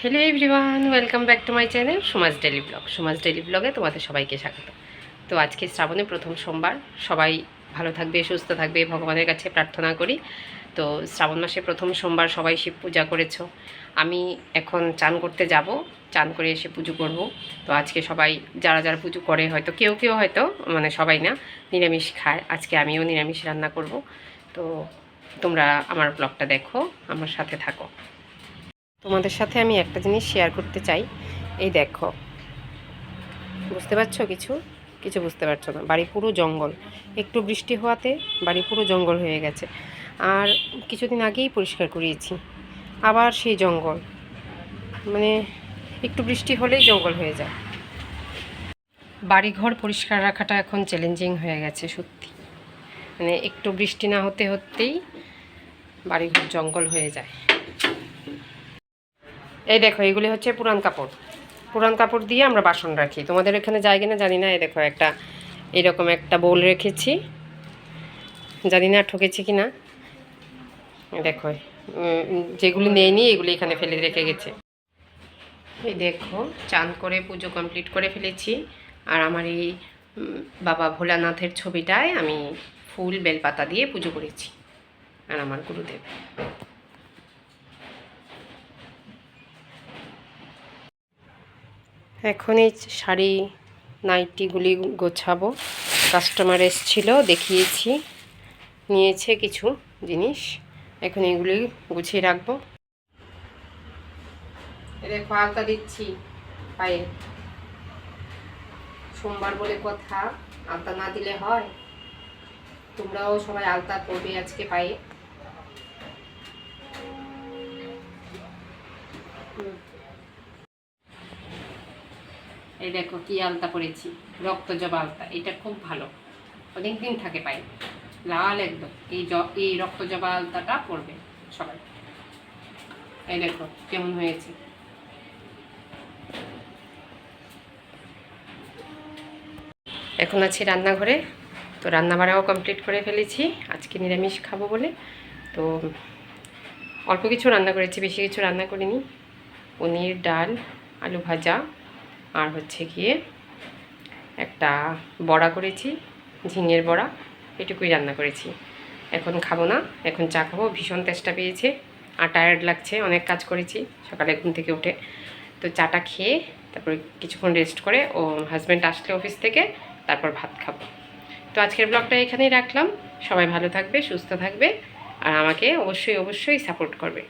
Hello everyone, welcome back to my channel Suma's daily blog. Suma's daily ব্লগে তোমাদের সবাইকে স্বাগত। তো আজকে শ্রাবণের প্রথম সোমবার, সবাই ভালো থাকবে, সুস্থ থাকবে, ভগবানের কাছে প্রার্থনা করি। তো শ্রাবণ মাসে প্রথম সোমবার সবাই শিব পূজা করেছো। আমি এখন চান করতে যাব, চান করে এসে পুজো করব। তো আজকে সবাই যারা যারা পুজো করে, হয়তো কেউ কেউ হয়তো মানে সবাই না, নিরামিষ খায়। আজকে আমিও নিরামিষ রান্না করব। তো তোমরা আমার ব্লগটা দেখো, আমার সাথে থাকো। তোমাদের সাথে আমি একটা জিনিস শেয়ার করতে চাই। এই দেখো, বুঝতে পারছো? কিছু কিছু বুঝতে পারছো না। বাড়ি পুরো জঙ্গল, একটু বৃষ্টি হওয়াতে বাড়ি পুরো জঙ্গল হয়ে গেছে। আর কিছুদিন আগেই পরিষ্কার করিয়েছি, আবার সেই জঙ্গল। মানে একটু বৃষ্টি হলেই জঙ্গল হয়ে যায়। বাড়িঘর পরিষ্কার রাখাটা এখন চ্যালেঞ্জিং হয়ে গেছে সত্যি। মানে একটু বৃষ্টি না হতে হতেই বাড়িঘর জঙ্গল হয়ে যায়। এই দেখো, এগুলি হচ্ছে পুরান কাপড়। পুরান কাপড় দিয়ে আমরা বাসন রাখি। তোমাদের এখানে যায় কিনা জানি না। এই দেখো, একটা এরকম একটা বোল রেখেছি, জানি না ঠকেছি কি না। দেখো, যেগুলি নেইনি এগুলি এখানে ফেলে রেখে গেছে। এই দেখো, চান করে পুজো কমপ্লিট করে ফেলেছি। আর আমার এই বাবা ভোলানাথের ছবিটায় আমি ফুল বেলপাতা দিয়ে পুজো করেছি, আর আমার গুরুদেব। এখন এই শাড়ি নাইটিগুলি গোছাবো। কাস্টমার এসেছিল, দেখিয়েছি, নিয়েছে কিছু জিনিস। এখন এগুলি গুছিয়ে রাখবো। দেখো, আলতা দিচ্ছি পায়ে। সোমবার বলে কথা, আলতা না দিলে হয়? তোমরাও সবাই আলতা পরবে আজকে পায়ে। এই দেখো কি আলতা পরেছি, রক্ত জবা আলতা। এটা খুব ভালো, অনেক দিন থাকে পায়ে, লাল একদম। এই রক্ত জবা আলতাটা পরবে সবাই। এই দেখো কেমন হয়েছে। এখন আছি রান্নাঘরে। তো রান্নাবাড়াও কমপ্লিট করে ফেলেছি, আজকে নিরামিষ খাবো বলে। তো অল্প কিছু রান্না করেছি, বেশি কিছু রান্না করিনি। পনির, ডাল, আলু ভাজা, আর হচ্ছে গিয়ে একটা বড়া করেছি, ঝিঙের বড়া। এটুকুই রান্না করেছি। এখন খাবো না, এখন চা খাবো। ভীষণ তেষ্টা পেয়েছে আর টায়ার্ড লাগছে, অনেক কাজ করেছি সকালে ঘুম থেকে উঠে। তো চাটা খেয়ে তারপর কিছুক্ষণ রেস্ট করে ও হাজব্যান্ড আসলে অফিস থেকে, তারপর ভাত খাবো। তো আজকের ব্লগটা এখানেই রাখলাম। সবাই ভালো থাকবে, সুস্থ থাকবে, আর আমাকে অবশ্যই অবশ্যই সাপোর্ট করবে।